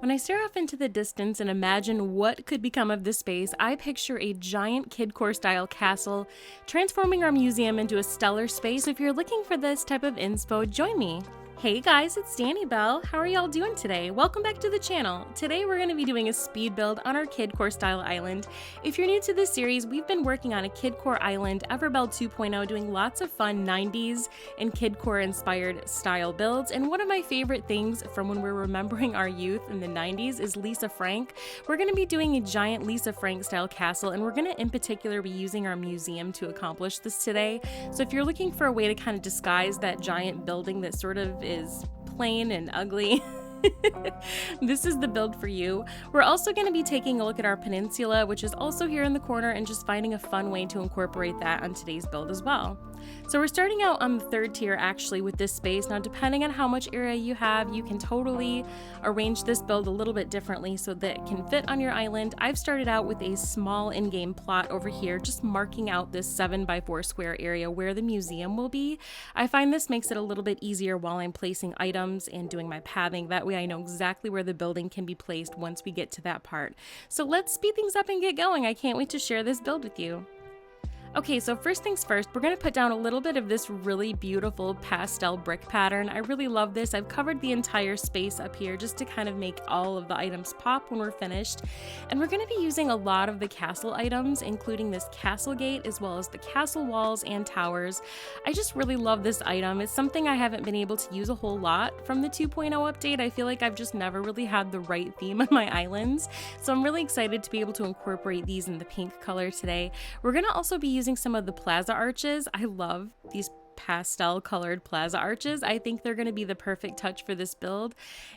When I stare off into the distance and imagine what could become of this space, I picture a giant Kidcore style castle, transforming our museum into a stellar space. So if you're looking for this type of inspo, join me. Hey guys, it's Belle. How are y'all doing today? Welcome back to the channel. Today we're going to be doing a speed build on our Kidcore style island. If you're new to this series, we've been working on a Kidcore island, Everbelle 2.0, doing lots of fun 90s and Kidcore inspired style builds. And one of my favorite things from when we're remembering our youth in the 90s is Lisa Frank. We're going to be doing a giant Lisa Frank style castle, and we're going to in particular be using our museum to accomplish this today. So if you're looking for a way to kind of disguise that giant building that sort of is plain and ugly, this is the build for you. We're also going to be taking a look at our peninsula, which is also here in the corner, and just finding a fun way to incorporate that on today's build as well. So we're starting out on the third tier actually with this space. Now depending on how much area you have, you can totally arrange this build a little bit differently so that it can fit on your island. I've started out with a small in-game plot over here, just marking out this 7x4 square area where the museum will be. I find this makes it a little bit easier while I'm placing items and doing my pathing. That way I know exactly where the building can be placed once we get to that part. So let's speed things up and get going. I can't wait to share this build with you. Okay, so first things first, we're going to put down a little bit of this really beautiful pastel brick pattern. I really love this. I've covered the entire space up here just to kind of make all of the items pop when we're finished. And we're going to be using a lot of the castle items, including this castle gate, as well as the castle walls and towers. I just really love this item. It's something I haven't been able to use a whole lot from the 2.0 update. I feel like I've just never really had the right theme on my islands. So I'm really excited to be able to incorporate these in the pink color today. We're going to also be using some of the plaza arches. I love these pastel colored plaza arches. I think they're going to be the perfect touch for this build.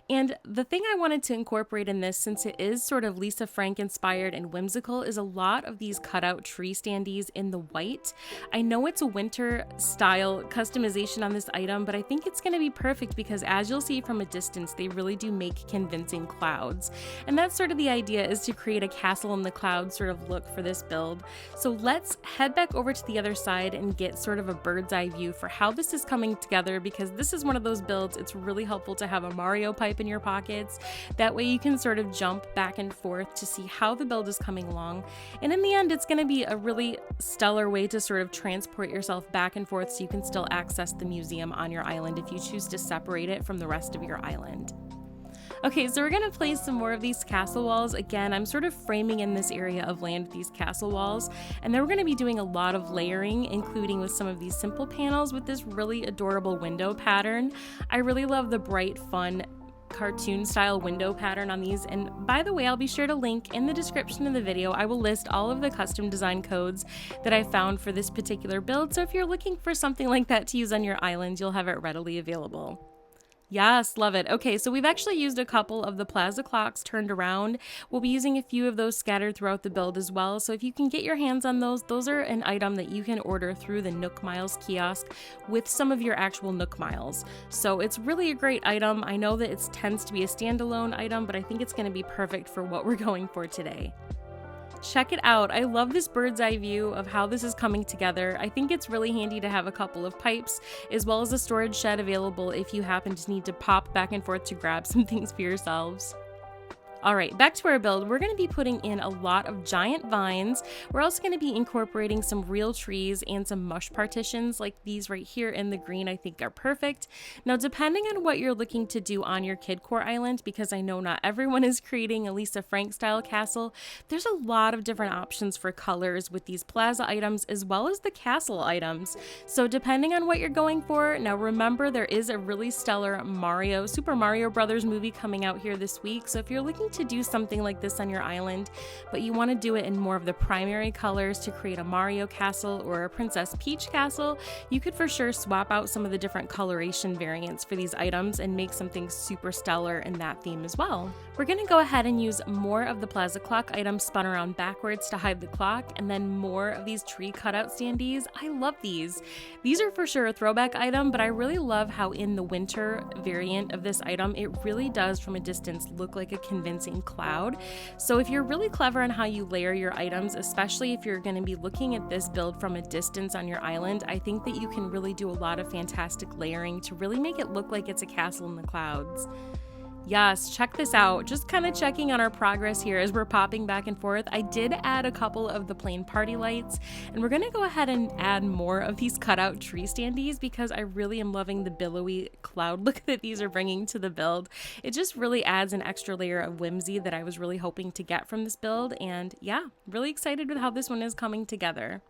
And the thing I wanted to incorporate in this, since it is sort of Lisa Frank inspired and whimsical, is a lot of these cutout tree standees in the white. I know it's a winter style customization on this item, but I think it's going to be perfect because as you'll see from a distance, they really do make convincing clouds. And that's sort of the idea, is to create a castle in the clouds sort of look for this build. So let's head back over to the other side and get sort of a bird's eye view for how this is coming together, because this is one of those builds it's really helpful to have a Mario pipe in your pockets. That way you can sort of jump back and forth to see how the build is coming along. And in the end, it's going to be a really stellar way to sort of transport yourself back and forth so you can still access the museum on your island if you choose to separate it from the rest of your island. Okay, so we're going to place some more of these castle walls. Again, I'm sort of framing in this area of land with these castle walls, and then we're going to be doing a lot of layering, including with some of these simple panels with this really adorable window pattern. I really love the bright, fun, cartoon style window pattern on these. And by the way, I'll be sure to link in the description of the video. I will list all of the custom design codes that I found for this particular build, so if you're looking for something like that to use on your island, you'll have it readily available. Yes, love it. Okay, so we've actually used a couple of the plaza clocks turned around. We'll be using a few of those scattered throughout the build as well. So if you can get your hands on those are an item that you can order through the Nook Miles kiosk with some of your actual Nook Miles. So it's really a great item. I know that it tends to be a standalone item, but I think it's going to be perfect for what we're going for today. Check it out. I love this bird's eye view of how this is coming together. I think it's really handy to have a couple of pipes as well as a storage shed available if you happen to need to pop back and forth to grab some things for yourselves. All right, back to our build. We're going to be putting in a lot of giant vines. We're also going to be incorporating some real trees and some mush partitions like these right here in the green. I think are perfect. Now, depending on what you're looking to do on your Kidcore island, because I know not everyone is creating a Lisa Frank style castle, there's a lot of different options for colors with these plaza items as well as the castle items. So depending on what you're going for, now remember there is a really stellar Super Mario Brothers movie coming out here this week. So if you're looking to do something like this on your island, but you want to do it in more of the primary colors to create a Mario castle or a Princess Peach castle, you could for sure swap out some of the different coloration variants for these items and make something super stellar in that theme as well. We're going to go ahead and use more of the plaza clock items spun around backwards to hide the clock, and then more of these tree cutout standees. I love these. These are for sure a throwback item, but I really love how in the winter variant of this item, it really does from a distance look like a convincing cloud. So if you're really clever on how you layer your items, especially if you're going to be looking at this build from a distance on your island, I think that you can really do a lot of fantastic layering to really make it look like it's a castle in the clouds. Yes, check this out. Just kind of checking on our progress here as we're popping back and forth. I did add a couple of the plain party lights, and we're going to go ahead and add more of these cutout tree standees because I really am loving the billowy cloud look that these are bringing to the build. It just really adds an extra layer of whimsy that I was really hoping to get from this build, and yeah, really excited with how this one is coming together.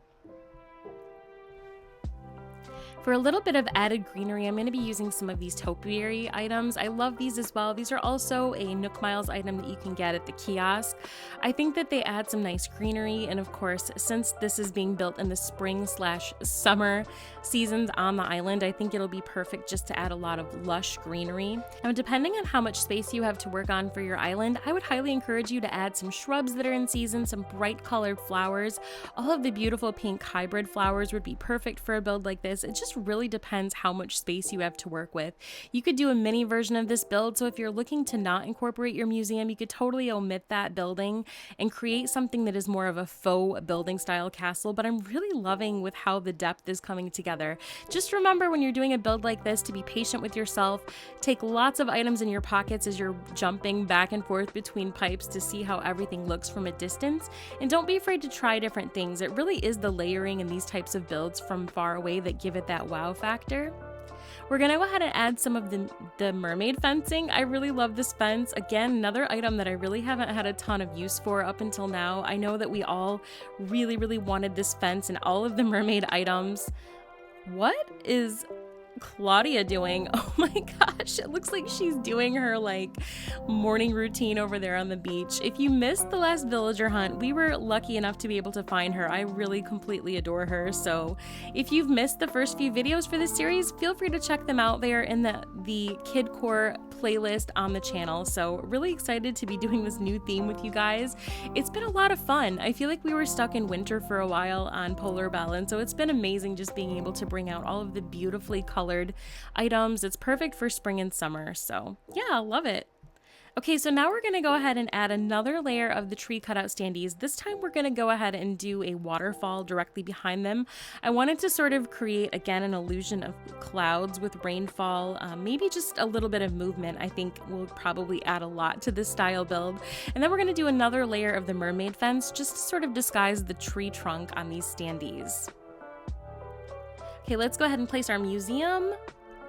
For a little bit of added greenery, I'm going to be using some of these topiary items. I love these as well. These are also a Nook Miles item that you can get at the kiosk. I think that they add some nice greenery, and of course, since this is being built in the spring/summer seasons on the island, I think it'll be perfect just to add a lot of lush greenery. Now, depending on how much space you have to work on for your island, I would highly encourage you to add some shrubs that are in season, some bright colored flowers. All of the beautiful pink hybrid flowers would be perfect for a build like this. It just really depends how much space you have to work with. You could do a mini version of this build, so if you're looking to not incorporate your museum, you could totally omit that building and create something that is more of a faux building style castle, but I'm really loving with how the depth is coming together. Just remember when you're doing a build like this to be patient with yourself, take lots of items in your pockets as you're jumping back and forth between pipes to see how everything looks from a distance, and don't be afraid to try different things. It really is the layering in these types of builds from far away that give it that wow factor. We're gonna go ahead and add some of the mermaid fencing. I really love this fence. Again, another item that I really haven't had a ton of use for up until now. I know that we all really wanted this fence and all of the mermaid items. What is Claudia doing? Oh my gosh, it looks like she's doing her like morning routine over there on the beach. If you missed the last villager hunt, we were lucky enough to be able to find her. I really completely adore her. So if you've missed the first few videos for this series, feel free to check them out. They are in the Kidcore playlist on the channel. So really excited to be doing this new theme with you guys. It's been a lot of fun. I feel like we were stuck in winter for a while on Polar Belle, and so it's been amazing just being able to bring out all of the beautifully colored items. It's perfect for spring and summer. So yeah, love it. Okay, so now we're going to go ahead and add another layer of the tree cutout standees. This time we're going to go ahead and do a waterfall directly behind them. I wanted to sort of create, again, an illusion of clouds with rainfall, maybe just a little bit of movement. I think will probably add a lot to this style build. And then we're going to do another layer of the mermaid fence just to sort of disguise the tree trunk on these standees. Okay, let's go ahead and place our museum.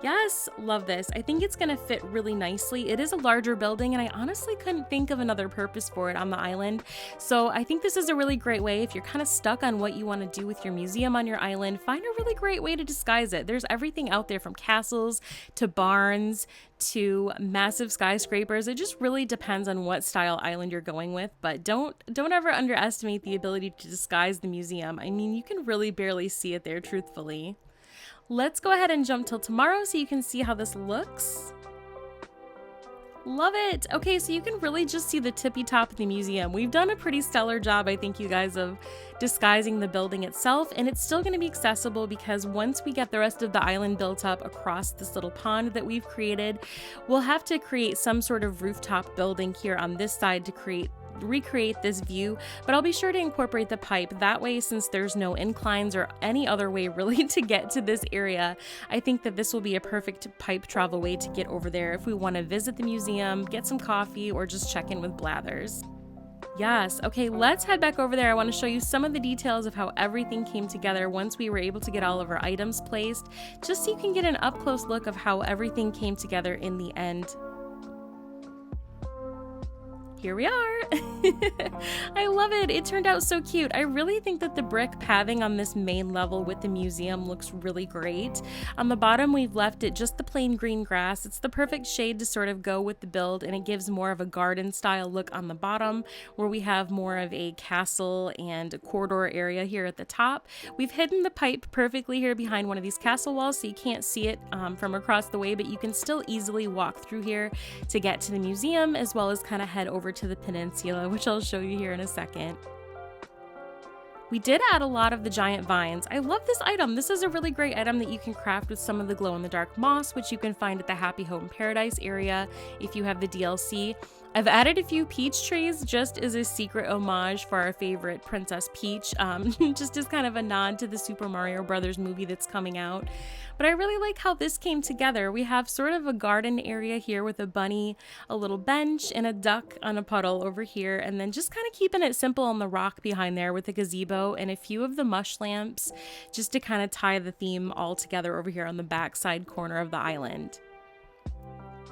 Yes, love this. I think it's gonna fit really nicely. It is a larger building, and I honestly couldn't think of another purpose for it on the island. So I think this is a really great way if you're kind of stuck on what you want to do with your museum on your island. Find a really great way to disguise it. There's everything out there from castles to barns to massive skyscrapers. It just really depends on what style island you're going with, but don't ever underestimate the ability to disguise the museum. I mean, you can really barely see it there, truthfully. Let's go ahead and jump till tomorrow so you can see how this looks. Love it. Okay, so you can really just see the tippy top of the museum. We've done a pretty stellar job, I think, you guys, of disguising the building itself, and it's still going to be accessible because once we get the rest of the island built up across this little pond that we've created, we'll have to create some sort of rooftop building here on this side to recreate this view, but I'll be sure to incorporate the pipe. That way, since there's no inclines or any other way really to get to this area, I think that this will be a perfect pipe travel way to get over there if we want to visit the museum, get some coffee, or just check in with Blathers. Yes, okay, let's head back over there. I want to show you some of the details of how everything came together once we were able to get all of our items placed, just so you can get an up-close look of how everything came together in the end. Here we are. I love it. It turned out so cute. I really think that the brick pathing on this main level with the museum looks really great. On the bottom, we've left it just the plain green grass. It's the perfect shade to sort of go with the build, and it gives more of a garden style look on the bottom, where we have more of a castle and a corridor area here at the top. We've hidden the pipe perfectly here behind one of these castle walls, so you can't see it from across the way, but you can still easily walk through here to get to the museum, as well as kind of head over to the peninsula, which I'll show you here in a second. We did add a lot of the giant vines. I love this item. This is a really great item that you can craft with some of the glow-in-the-dark moss, which you can find at the Happy Home Paradise area if you have the DLC. I've added a few peach trees just as a secret homage for our favorite Princess Peach, just as kind of a nod to the Super Mario Brothers movie that's coming out. But I really like how this came together. We have sort of a garden area here with a bunny, a little bench, and a duck on a puddle over here, and then just kind of keeping it simple on the rock behind there with a gazebo and a few of the mush lamps just to kind of tie the theme all together over here on the back side corner of the island.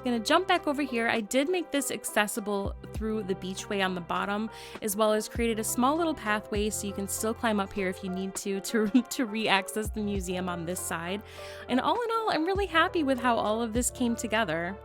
Gonna jump back over here. I did make this accessible through the beachway on the bottom, as well as created a small little pathway so you can still climb up here if you need to re-access the museum on this side. And all in all, I'm really happy with how all of this came together.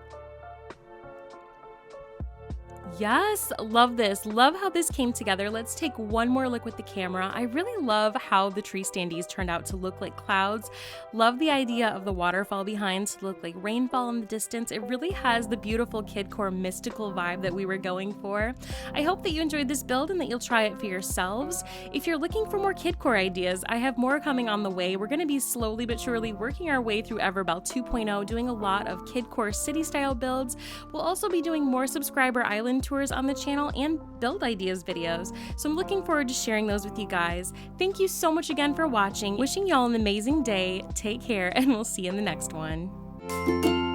Yes, love this. Love how this came together. Let's take one more look with the camera. I really love how the tree standees turned out to look like clouds. Love the idea of the waterfall behind to look like rainfall in the distance. It really has the beautiful Kidcore mystical vibe that we were going for. I hope that you enjoyed this build and that you'll try it for yourselves. If you're looking for more Kidcore ideas, I have more coming on the way. We're going to be slowly but surely working our way through Everbelle 2.0, doing a lot of Kidcore City style builds. We'll also be doing more subscriber island tours on the channel and build ideas videos, so I'm looking forward to sharing those with you guys. Thank you so much again for watching. Wishing y'all an amazing day, take care, and we'll see you in the next one.